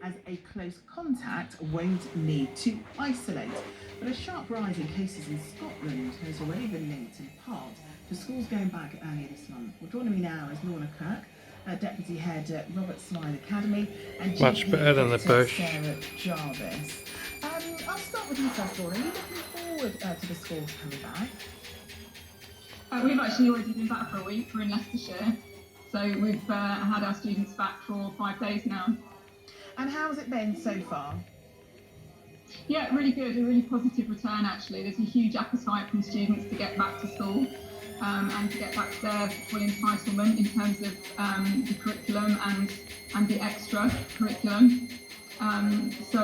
as a close contact won't need to isolate. But a sharp rise in cases in Scotland has already been linked in part to schools going back earlier this month. Well, joining me now is Lorna Kirk, Deputy Head at Robert Smythe Academy, and Much better than the Dr. bush. Sarah Jarvis. I'll start with you first, Lorna. Are you looking forward to the schools coming back? We've actually already been back for a week. We're in Leicestershire, so we've had our students back for 5 days now. And how has it been so far? Yeah, really good, a really positive return actually. There's a huge appetite from students to get back to school and to get back to their full entitlement in terms of the curriculum and the extra curriculum. So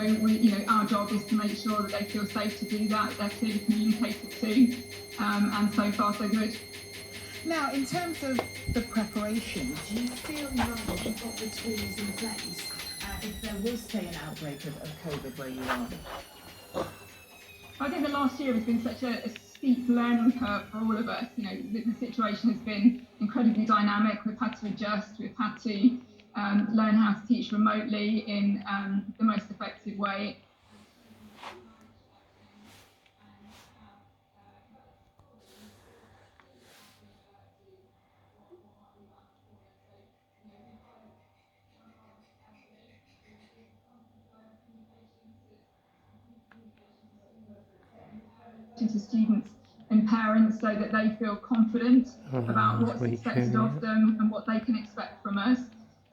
our job is to make sure that they feel safe to do that, they're clearly communicated to, and so far so good. Now, in terms of the preparation, do you feel like you've got the tools in place if there was, say, an outbreak of COVID where you are? I think the last year has been such a steep learning curve for all of us. The situation has been incredibly dynamic. We've had to adjust, we've had to learn how to teach remotely in the most effective way. To students and parents so that they feel confident about what's expected of them and what they can expect from us.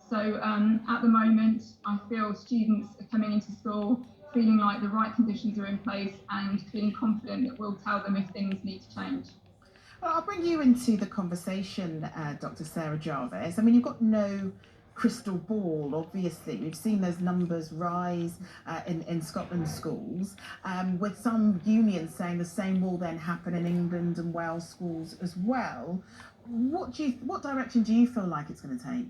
So at the moment, I feel students are coming into school feeling like the right conditions are in place and feeling confident that we'll tell them if things need to change. Well, I'll bring you into the conversation, Dr. Sarah Jarvis. I mean, you've got no crystal ball, obviously. We've seen those numbers rise in Scotland's schools, with some unions saying the same will then happen in England and Wales schools as well. What direction do you feel like it's going to take?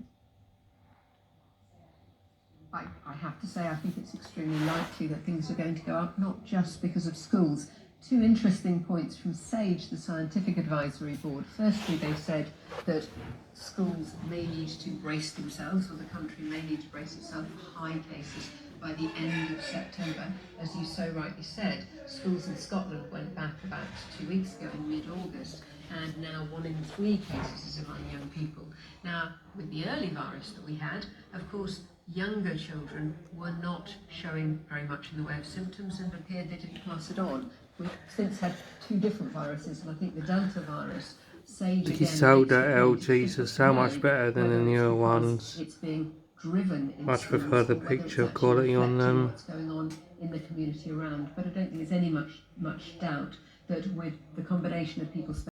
I have to say, I think it's extremely likely that things are going to go up, not just because of schools. Two interesting points from SAGE, the Scientific Advisory Board. Firstly, they said that schools may need to brace themselves, or the country may need to brace itself for high cases by the end of September. As you so rightly said, schools in Scotland went back about 2 weeks ago in mid-August, and now 1 in 3 cases is among young people. Now, with the early virus that we had, of course, younger children were not showing very much in the way of symptoms and appeared they didn't pass it on. We've since had 2 different viruses, and I think the Delta virus, SAGE again, These older LGs are so much better than the newer ones. It's being driven in Much prefer the picture quality on them. what's going on in the community around, but I don't think there's any much doubt that with the combination of people